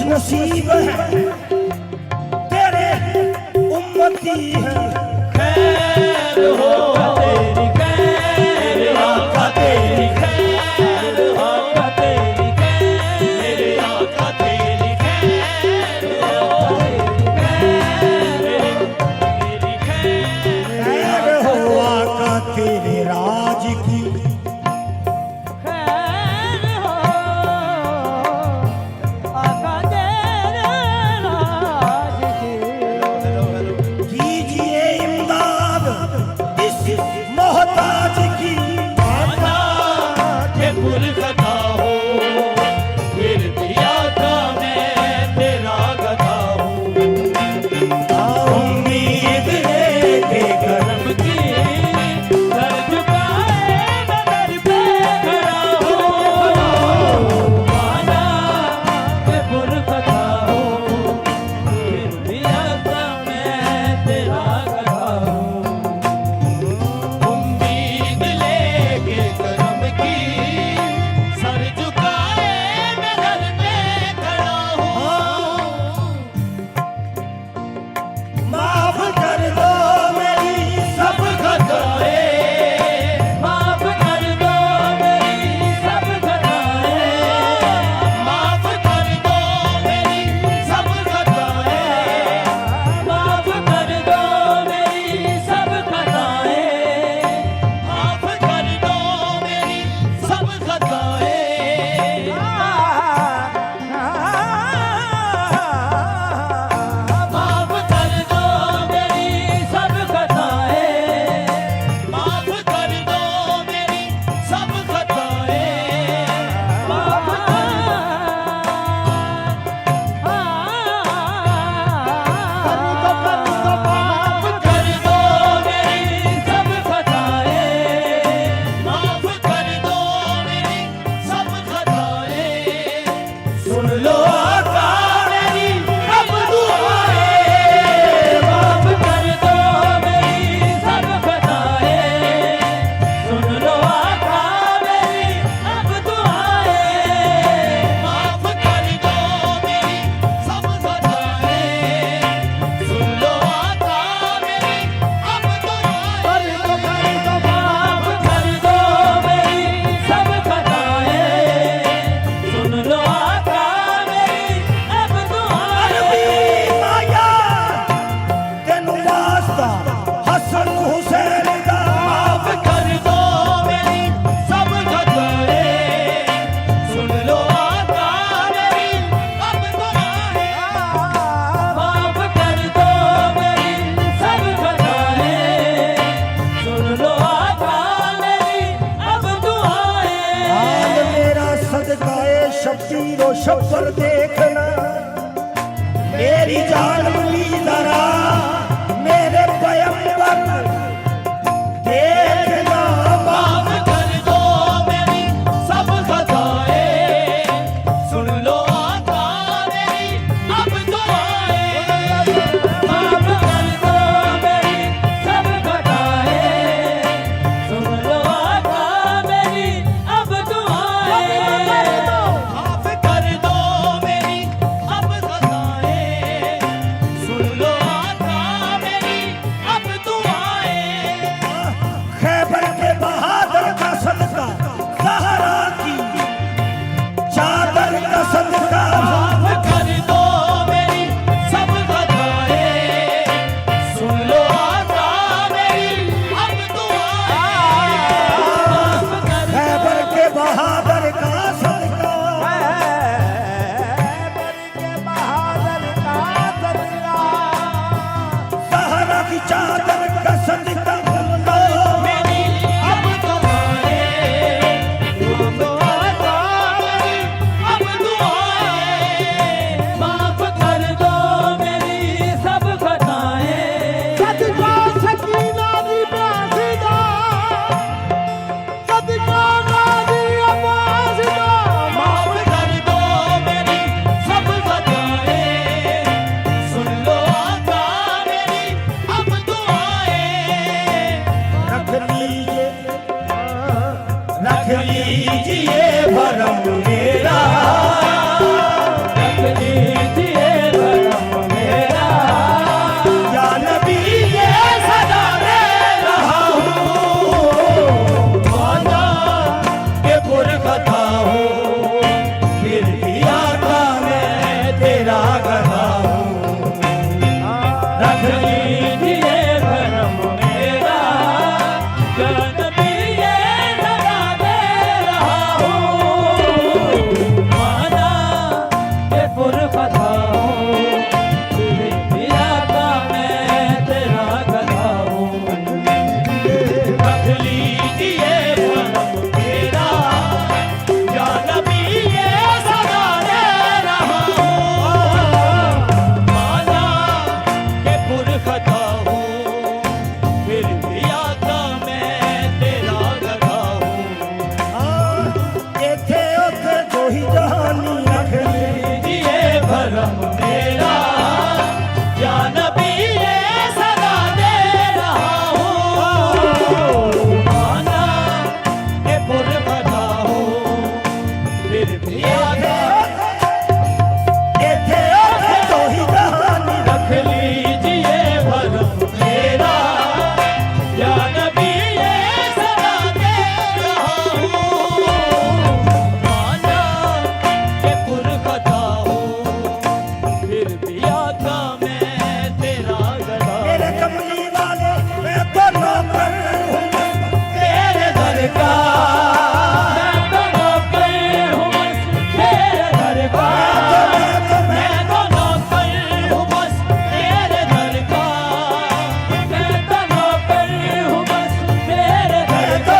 नसीब है तेरे उम्मती है खैर हो तेरी खैर आका तेरी खैर आका तेरी खैर मेरे आका तेरी खैर तेरी खैर हो आका तेरे राज की शब्बर देखना मेरी जान मिली जरा मेरे पैगंबर देखना माफ कर दो मेरी सब खताएं सुन लो आका मेरी अब दुआएं माफ कर दो मेरी सब खताएं सुन लो आका मेरी अब दुआएं लीजिए भरम मेरा, रख लीजिए भरम मेरा, या नबी ये सदा दे रहा हूँ, माना के पुरखता हूँ, फिर भी आका मैं तेरा गधा हूँ। रख लीजिए भरम मेरा, जन भी ये सदा दे रहा हूँ, माना के पुरखता हूँ, फिर भी आका मैं तेरा गधा हूँ। रख लीजिए भरम मेरा, या नबी ये सदा दे रहा हूँ, माना के पुरखता हूँ, फिर भी आका मैं तेरा गधा हूँ। इथे उथे जो ही जहानी रख लीजिए भरम मेरा, या नबी ये सदा दे रहा हूँ, माना के पुरखता हूँ, फिर भी आका इथे उथे जो ही जहानी रख लीजिए भरम मेरा, या नबी ये सदा दे रहा हूँ, माना के पुरखता हूँ, फिर भी आका मैं तेरा गधा हूँ। मेरे कमली वाले मैं तो नौकर हूँ तेरे दर का, मैं तो नौकर हूँ बस तेरे दर का, मैं तो नौकर हूँ बस तेरे दर का, मैं तो नौकर हूँ बस तेरे दर का,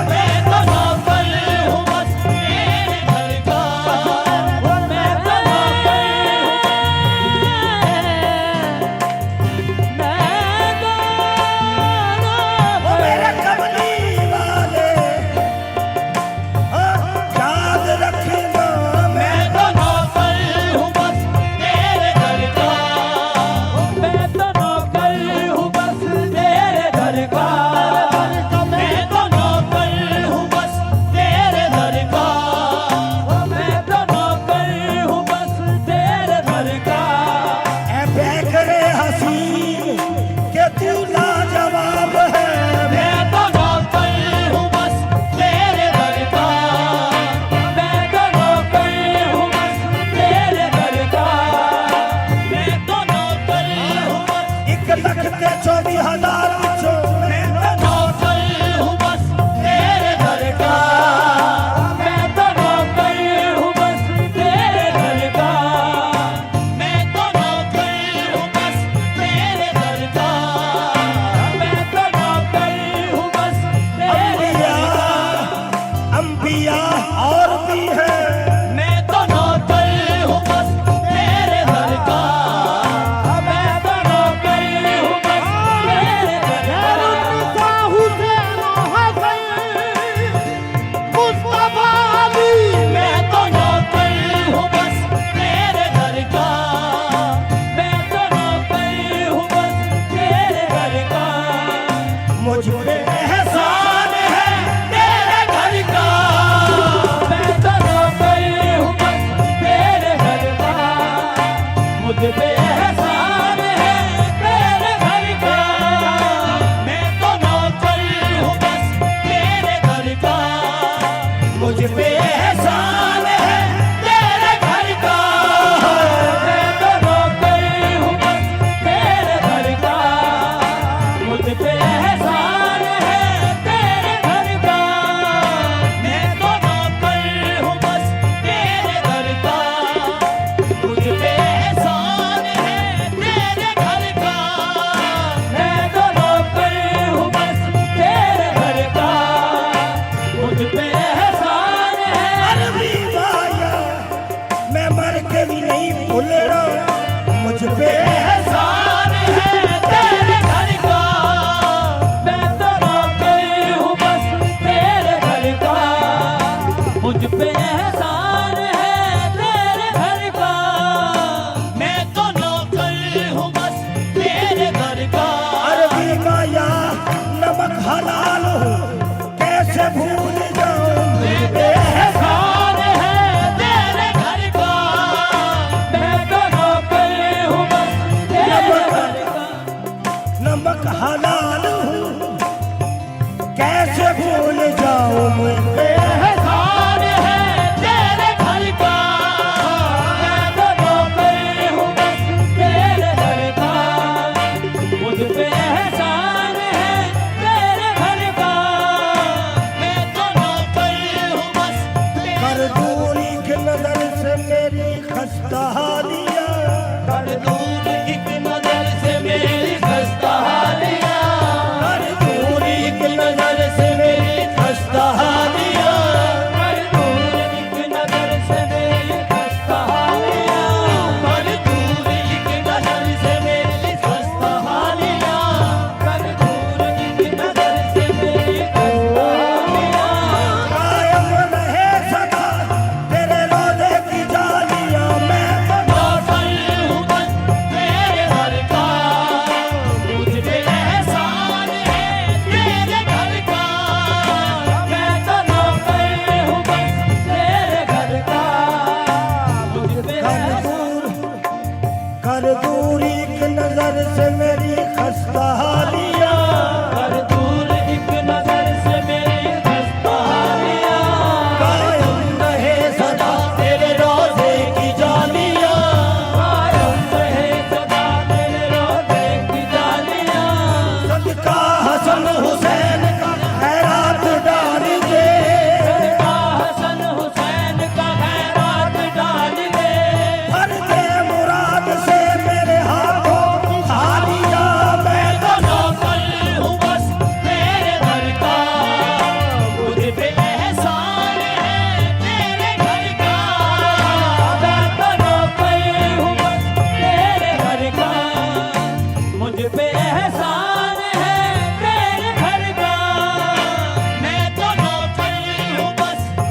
मैं तो नौकर हूँ बस तेरे दर का, मैं तो नौकर ओ मेरे कमली वाले याद रखना, मैं तो नौकर हूँ बस तेरे दर का, मैं तो नौकर हूँ बस तेरे दर का, मैं तो नौकर हूँ बस तेरे दर का, मैं तो नौकर हूँ बस तेरे दर का, ऐ बैकरे हसीन के तू लाजवाब है, मैं तो नौकर हूँ बस तेरे दर का, मैं तो नौकर हूँ बस तेरे दर का, मैं तो नौकर हूँ बस 1,24,000 पूछो, मैं तो नौकर हूँ बस तेरे दर का, मैं तो नौकर हूँ बस तेरे दर का, मैं तो नौकर हूँ बस तेरे दर का, मैं तो नौकर हूँ बस तेरे दर का, अंबिया और भी है, मैं तो नौकर हूँ बस तेरे दर का, मैं तो नौकर हूँ बस तेरे दर का, मैं तो नौकर हूँ बस तेरे दर का, मैं तो नौकर हूँ बस तेरे दर का, मुझ पे एहसान है तेरे घर का, मैं तो नौकर हूँ बस तेरे घर का, मुझ पे एहसान है तेरे घर का, मैं तो नौकर हूँ बस तेरे घर का, मुझ पे एहसान है तेरे घर का, मैं तो नौकर हूँ बस तेरे घर का, मुझ पे एहसान है तेरे घर का, मैं तो नौकर हूँ बस तेरे घर का, मुझ पे एहसान है तेरे घर का, मैं तो नौकर हूँ बस तेरे घर का, मुझ पे एहसान है। अरबी माया मैं मर के भी नहीं भूल रहा, मुझ पे एहसान है तेरे घर का, मैं तो नौकर हूँ बस तेरे घर का, मुझ पे एहसान है तेरे घर का, मैं तो नौकर हूँ बस तेरे घर का। अरबी माया नमक हलाल हो कैसे भूल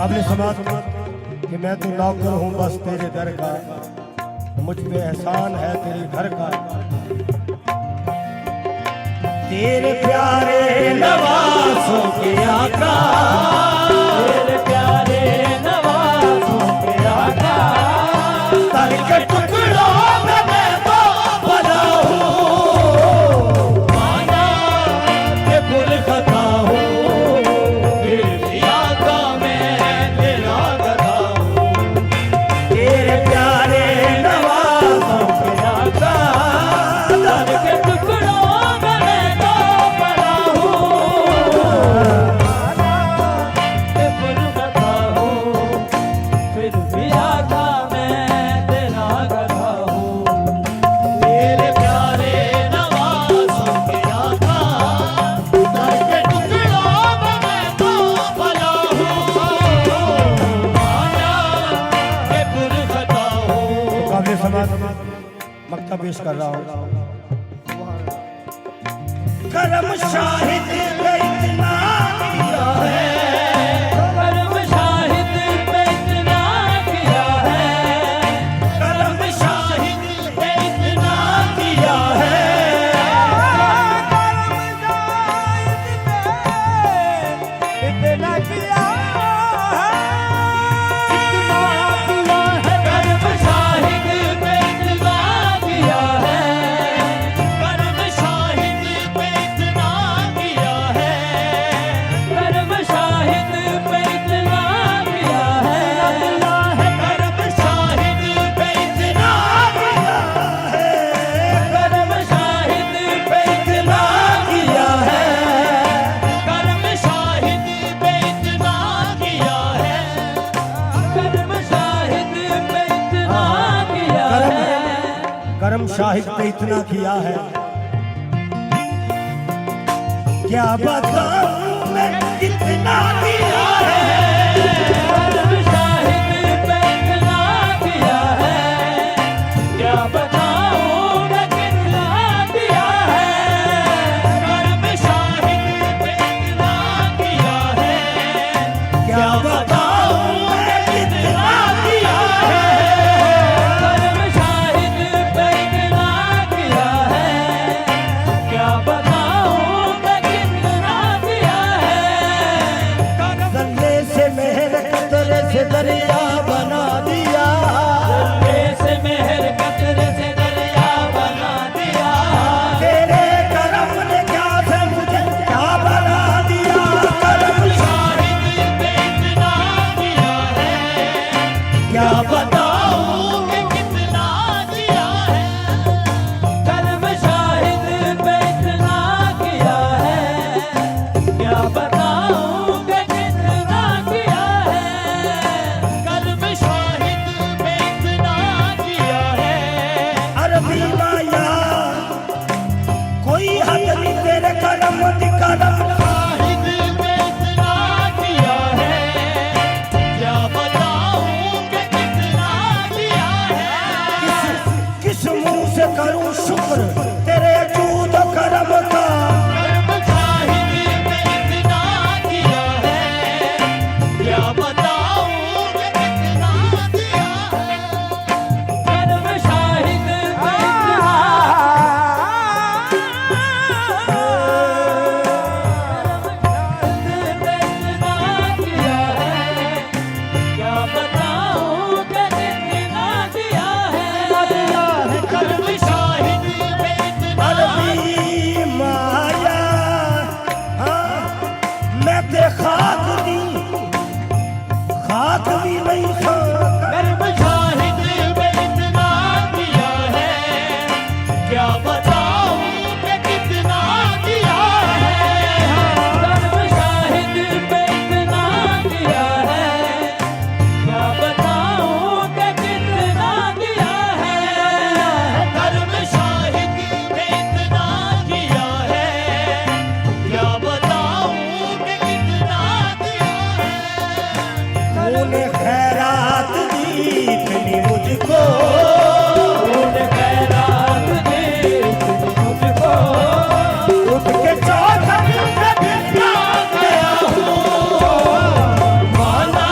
काबिल समाज कि मैं तो नौकर हूँ बस तेरे दर का, मुझ पे एहसान है तेरे घर का। तेरे प्यारे नवाजों के आका, तेरे प्यारे नवाजों के आका, तर के टुकड़ों में मैं तो बना हूँ, माना के पुर खता हूँ, फिर भी आका मैं तेरा गधा हूँ। तेरे प्यारे नवाजों के आका, तर के टुकड़ों में मैं तो बना हूँ, के पुर खता हूँ, फिर भी आका मैं तेरा गधा हूँ। तेरे प्यारे नवाजों के आका, तर के टुकड़ों में मैं तो बना हूँ, माना के पुर खता हूँ। काबिल समाज मक्ता पेश कर रहा हूँ। करम शाहिद पे इतना किया है, करम शाहिद पे इतना किया है, करम शाहिद पे इतना किया है, इतना किया करम शाहिद पे इतना किया है, करम शाहिद पे इतना किया है, करम शाहिद पे इतना किया है, करम शाहिद पे इतना किया है, करम शाहिद पे इतना किया है, करम शाहिद पे इतना किया है, करम शाहिद पे इतना किया है। करम शाहिद पे इतना किया है। क्या बताऊं मैं कितना किया है, करम शाहिद पे इतना किया है, क्या बताऊं मैं कितना किया है, करम शाहिद पे इतना किया है, क्या बताऊं मैं कितना किया है, करम शाहिद पे इतना किया है, क्या बताऊं मैं कितना किया है। दल्ले से मेहर कतरे से दरिया बना दिया, दल्ले से मेहर कतरे से दरिया बना दिया, तेरे करम ने क्या से मुझे क्या बना दिया। करम शाहिद पे इतना किया है, क्या बताऊं मैं कितना किया है, करम शाहिद पे इतना किया है, क्या बताऊं मैं कितना किया है, करम शाहिद पे इतना किया है। अरबी माया कोई हद नहीं तेरे करम दी करम शाहिद पे इतना किया है, क्या बताऊं मैं कितना किया है, किस मुंह से करूं शुक्र तेरे जूद करम का। करम शाहिद पे इतना किया है, क्या बताऊं मैं कितना किया है, करम शाहिद पे इतना किया है, क्या बताऊं मैं कितना किया है, करम शाहिद पे इतना अरबी माया हाँ, मैं ते खाक दी खाक भी नहीं खाक। करम शाहिद पे इतना किया है, क्या बताऊं मैं कितना किया है, करम शाहिद पे इतना किया है, क्या बताऊं मैं कितना किया है, करम शाहिद पे इतना किया है, क्या बताऊं मैं कितना किया है। तूने खैरात दी इतनी मुझको, तूने खैरात दी इतनी मुझको, उठ के चौधरी पे बिना गया हूँ, माना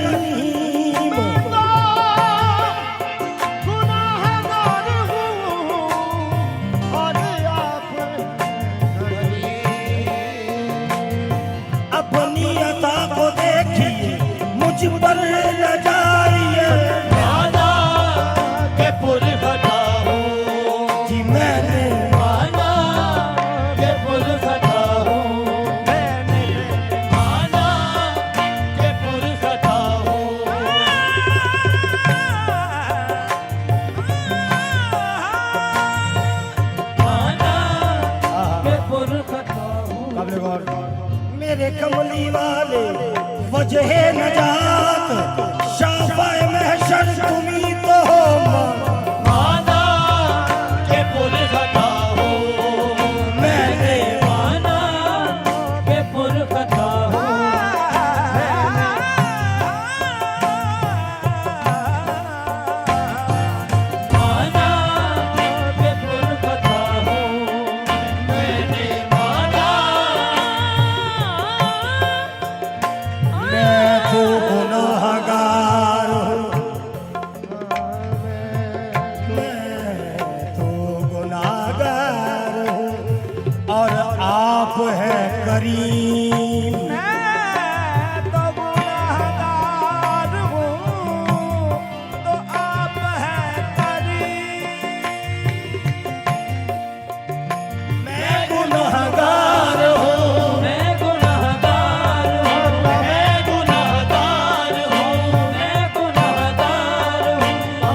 करीम गुनाहगार हूँ और आप अपनी अता को देखिए मुझ पर न जाइए माना के पुरखता हूँ कि मैंने माना के पुरखता हूँ माना के पुरखता हूँ माना के पुरखता हूँ मेरे कमली वाले वजह नजात शाफाए महशर तुम्ही तो हो माना के पुरखता हूँ मैंने माना के पुरखता हूँ माना के पुरखता हूँ मैंने माना मैं तो गुनाहगार हूँ मैं तो गुनाहगार हूँ और आप हैं करीम मैं तो गुनाहगार हूँ तो आप हैं करीम मैं गुनाहगार हूँ मैं गुनाहगार हूँ मैं गुनाहगार हूँ मैं गुनाहगार हूँ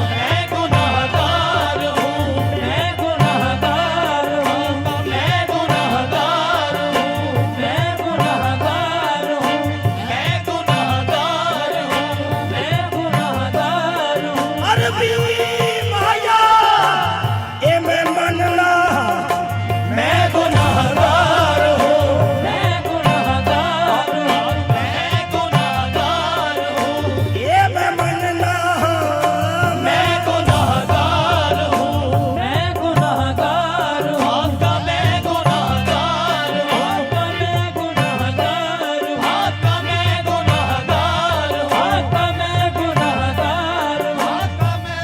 मैं गुनाहगार हूँ मैं गुनाहगार हूँ मैं गुनाहगार हूँ मैं गुनाहगार हूँ मैं गुनाहगार हूँ मैं गुनाहगार हूँ अरबी माया ए मैं मनला मैं गुनाहगार हूँ मैं गुनाहगार हूँ मैं गुनाहगार हूँ ए मैं मनला मैं गुनाहगार हूँ मैं गुनाहगार हूँ आका मैं गुनाहगार हूँ आका मैं गुनाहगार हूँ आका मैं गुनाहगार हूँ आका मैं गुनाहगार हूँ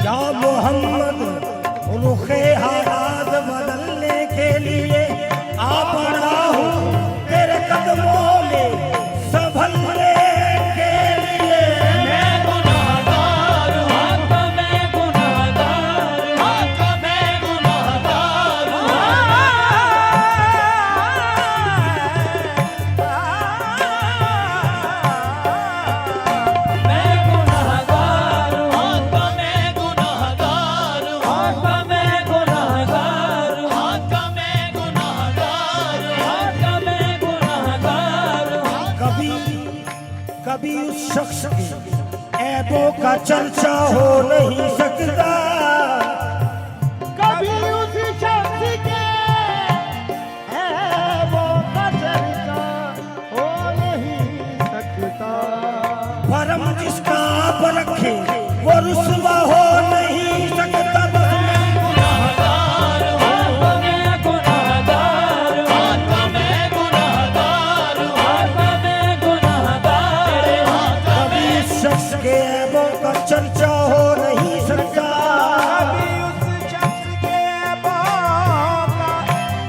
या मोहम्मद रुखे हालात बदलने के लिए आ पड़ा हूँ तेरे कदमों में संभलने के लिए मैं गुनाहगार हूँ आका मैं गुनाहगार हूँ आका मैं गुनाहगार हूँ मैं गुनाहगार हूँ आका मैं गुनाहगार हूँ आका मैं गुनाहगार हूँ आका मैं गुनाहगार हूँ आका मैं गुनाहगार हूँ कभी कभी उस शख्स के ऐबों का चर्चा हो नहीं सकता कभी उस शख्स के ऐबों का चर्चा हो नहीं सकता भरम जिसका आप रखे वो रुस्वा हो नहीं सकता बस मैं गुनाहगार हूँ आका मैं गुनाहगार हूँ आका मैं गुनाहगार हूँ आका मैं गुनाहगार हूँ कभी इस शख्स के ऐबों का चर्चा हो नहीं सकता कभी उस शख्स के ऐबों का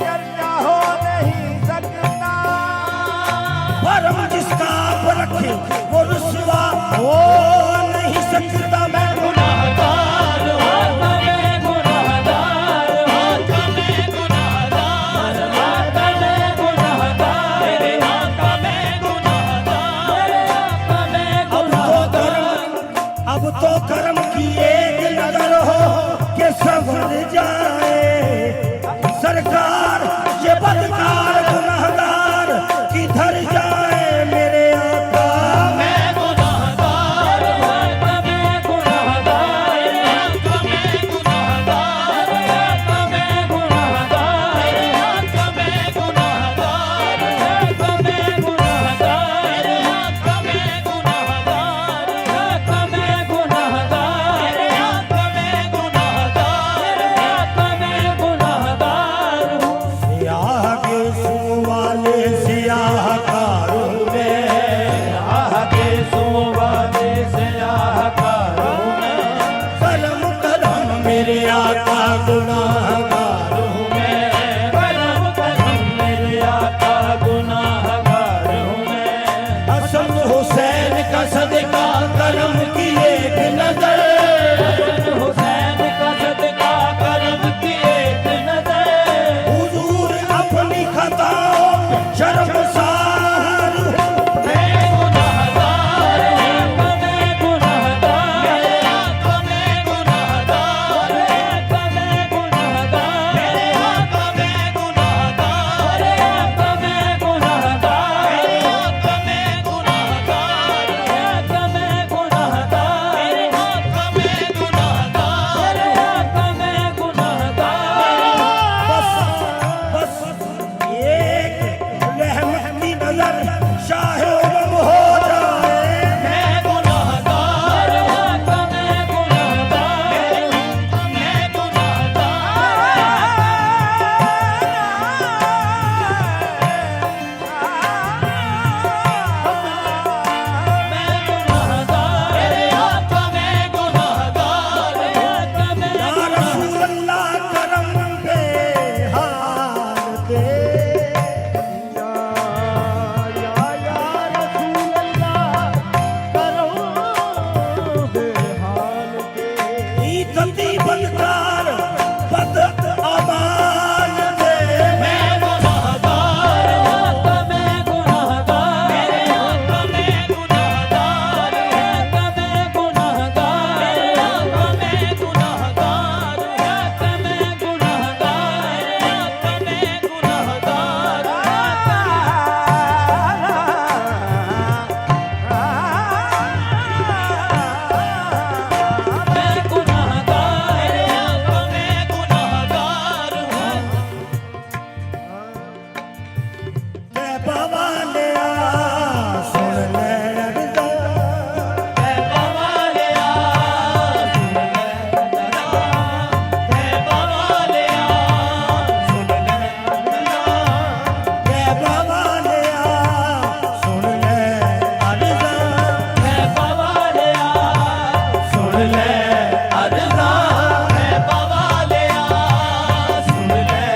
चर्चा हो नहीं सकता भरम जिसका आप रखे वो रुस्वा हो नहीं सकता मैं गुनाहगार हूँ आका मैं गुनाहगार हूँ आका मैं गुनाहगार हूँ आका मैं गुनाहगार मेरे आका मैं गुनाहगार मेरे आका मैं अब तो का सदका करम की एक नजर, हसन हुसैन का सदका करम की एक नजर, हुजूर अपनी खताओं पे शर्मसार हो। मैं गुनाहगार हूँ, मैं गुनाहगार, मेरे आका मैं गुनाहगार, मेरे आका मैं गुनाहगार, मेरे आका मैं गुनाहगार, मेरे आका मैं गुनाहगार, मेरे आका मैं गुनाहगार, मेरे आका मैं गुनाहगार, मेरे आका मैं गुनाहगार, मेरे आका मैं गुनाहगार। बस एक रहमत की नजर शाहे उलम हो जाए। मैं गुनाहगार आका मैं गुनाहगार, मैं गुनाहगार, मेरे आका मैं गुनाहगार, मेरे आका मैं या रसूल अल्लाह करम पे हाल दे। या रसूल अल्लाह करो बेहाल के इतनी बदकार बद अमाल दे। मैं गुनाहगार आका मैं गुनाहगार, मेरे आका मैं गुनाहगार, मेरे आका मैं गुनाहगार, मेरे आका मैं गुनाहगार, मेरे आका मैं गुनाहगार, मेरे आका मैं गुनाहगार। मैं गुनाहगार, मेरे आका मैं गुनाहगार हूँ। तैबा वालिया सुन ले अर्ज़ा, तैबा वालिया सुन ले ज़रा, तैबा वालिया सुन ले ज़रा, तैबा वालिया सुन ले अर्ज़ा, तैबा वालिया सुन ले अर्ज़ा, तैबा वालिया सुन ले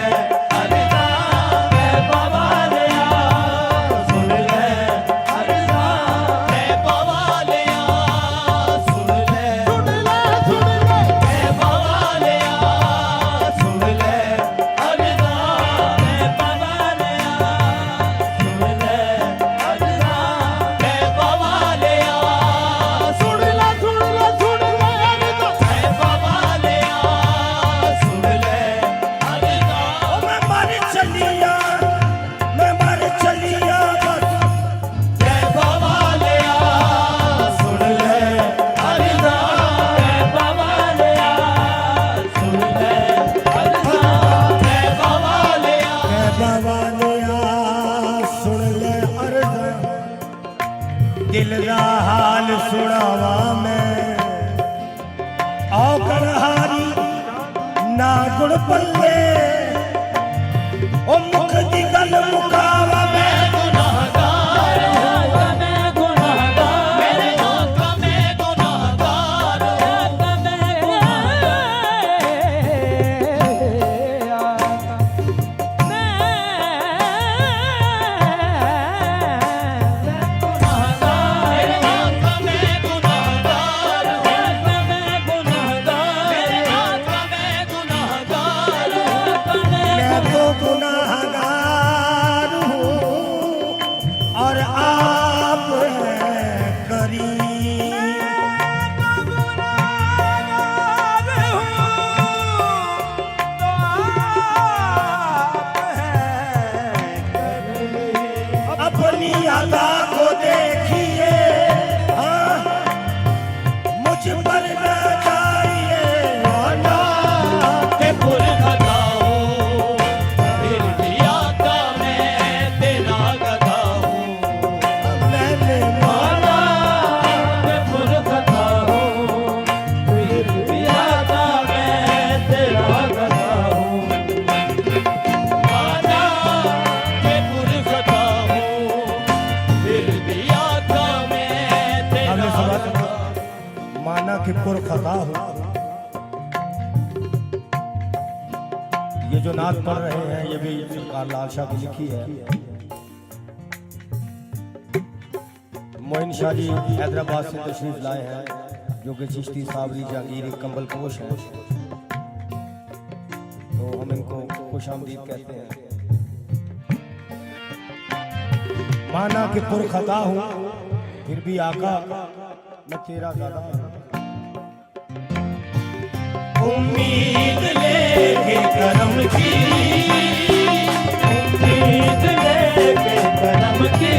अर्ज़ा, तैबा वालिया सुन ले अर्ज़ा, तैबा वालिया सुन ले, तैबा वालिया सुन ले अर्ज़ा, तैबा वालिया सुन ले अर्ज़ा, तैबा वालिया सुन ले, तैबा वालिया सुन ले अर्ज़ा। ओ मैं मर चलिया बस। तैबा वालिया सुन ले अर्ज़ा, तैबा वालिया सुन ले अर्ज़ा, तैबा वालिया तैबा वालिया सुन ले अर्ज़ा, दिल दा हाल सुनावा मैं। औकर हारी ना गुण पल्ले, ओ मुख दी गल मुकावा मैं। गुनाहगार आका मैं गुनाहगार, मेरे आका मैं गुनाहगार, आका मैं गुनाहगार, मेरे आका मैं गुनाहगार, आका मैं गुनाहगार, मेरे आका मैं गुनाहगार, आका मैं मैं तो गुनाहगार हूँ और आप हैं करीम। अपनी अदा को देखिए, हाँ, मुझ पर न जाइए वाला। के पुरखता हूँ, फिर भी आका मैं तेरा गधा हूँ। मैंने माना के पुरखता हूँ, फिर भी आका मैं तेरा गधा हूँ। माना के पुरखता हूँ, फिर भी आका मैं तेरा अगले सवाल। गधा हूँ। माना कि पुरखता हो। ये जो नात पढ़ रहे हैं ये भी सरकार लाल शाह की लिखी है। मोइन शाह जी हैदराबाद से तशरीफ लाए हैं, जो कि चिश्ती साबरी जागीर कंबल पोश हैं, तो हम इनको खुश आमदीद कहते हैं। माना कि पुरखता हूँ फिर भी आका मैं तेरा गाना हूं। उम्मीद लेके करम की, उम्मीद लेके करम की,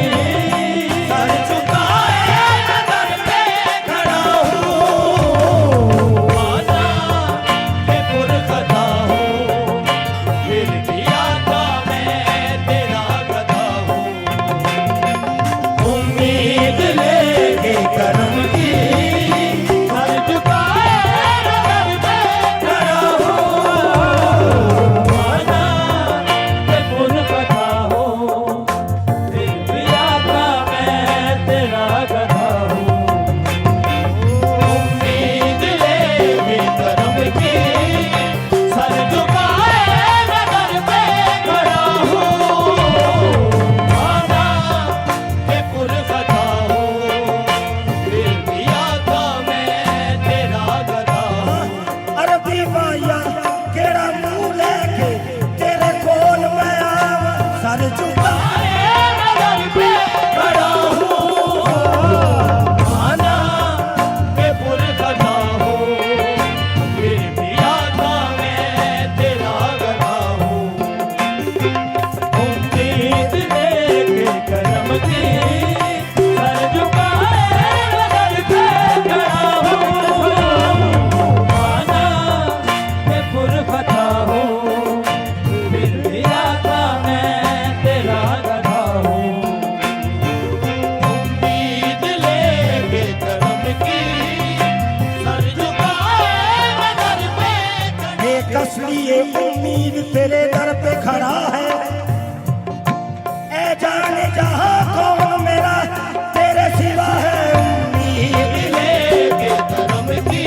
सर झुकाए नजर पे खड़ा हूँ। माना कि पुरखता हूँ फिर भी आका मैं तेरा गधा हूँ। उम्मीद लेके करम की, सर झुकाए नजर पे खड़ा हूँ। माना कि पुरखता हूँ फिर भी आका मैं तेरा गधा हूँ। उम्मीद लेके करम की, सर झुकाए नजर पे खड़ा हूँ। माना कि पुरखता हूँ फिर भी आका मैं तेरा गधा हूँ। अरबी माया केड़ा मुंह लेके तेरे कोल मैं आवा, सर झुकाए नजर पे खड़ा हूँ। माना कि पुरखता हूँ फिर भी आका मैं तेरा गधा हूँ। उम्मीद लेके करम की, सर झुकाए नजर पे खड़ा हूँ। माना कि पुरखता हूँ फिर भी आका मैं तेरा गधा हूँ। उम्मीद लेके करम की, सर झुकाए नजर पे खड़ा एक असली ये उम्मीद तेरे दर पे खड़ा है। ए जाने जहां कौन मेरा तेरे सिवा है। उम्मीद लेके करम की,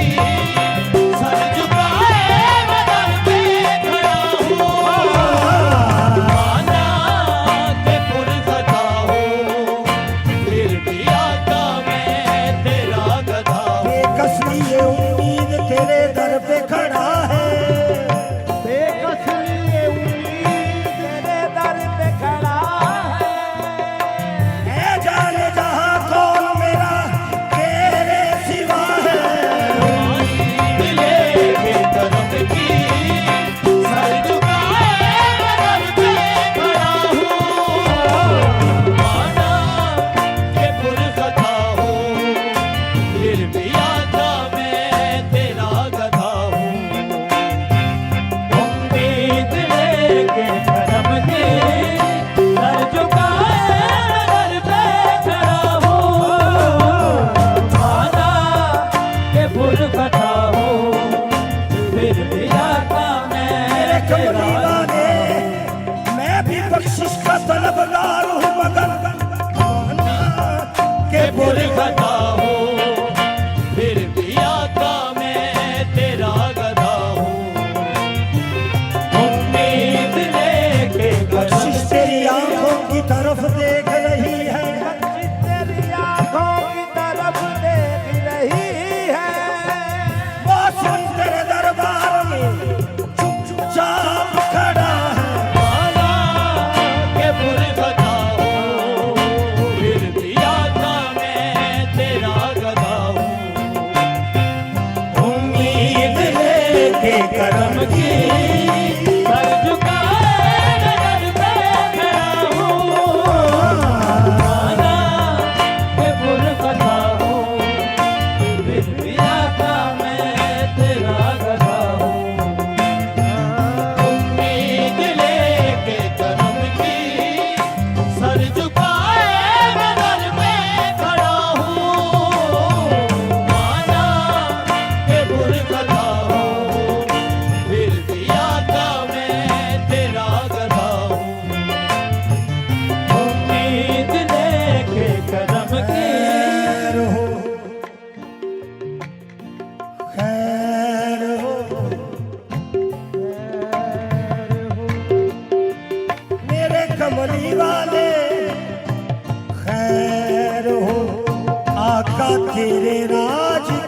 सर झुकाए नजर पे खड़ा हूँ। माना कि पुरखता हूँ फिर भी आका मैं तेरा गधा हूँ। एक असली ये उम्मीद तेरे दर पे खड़ा है। बेकसरी ये उम्मीद तेरे दर पे खड़ा है। ए जाने जहां कौन मेरा तेरे सिवा है। लेके करम की, सर झुकाए नजर पे खड़ा हूँ। माना कि पुरखता हूँ फिर भी आका मैं तेरा गधा हूँ। उम्मीद लेके करम की, सर झुकाए नजर पे खड़ा हूँ। माना कि पुरखता हूँ फिर भी आका मैं मेरे तेरा कमली वाले मैं भी बख्शिश का तलबगार हूँ, मगर माना के के पुरखता हूँ फिर भी आका मैं तेरा गधा हूँ। उम्मीद लेके बख्शिश तेरी आंखों की तरफ देख रही है। तेरी आंखों की तरफ देख रही है। मौसम तेरे दरबार में चुपचाप खड़ा है। माना के पुरखता हूँ फिर भी आका मैं तेरा गधा हूँ। उम्मीद लेके करम की, सर झुकाए नजर पे खड़ा हूँ। माना कि पुरखता हूँ फिर भी आका मैं तेरा गधा हूँ। उम्मीद लेके करम की, सर झुकाए नजर पे खड़ा हूँ। माना कि पुरखता हूँ फिर भी आका मैं तेरा गधा हूँ। उम्मीद लेके करम की, खैर हो, खैर हो, मेरे कमली वाले खैर हो। तेरे राज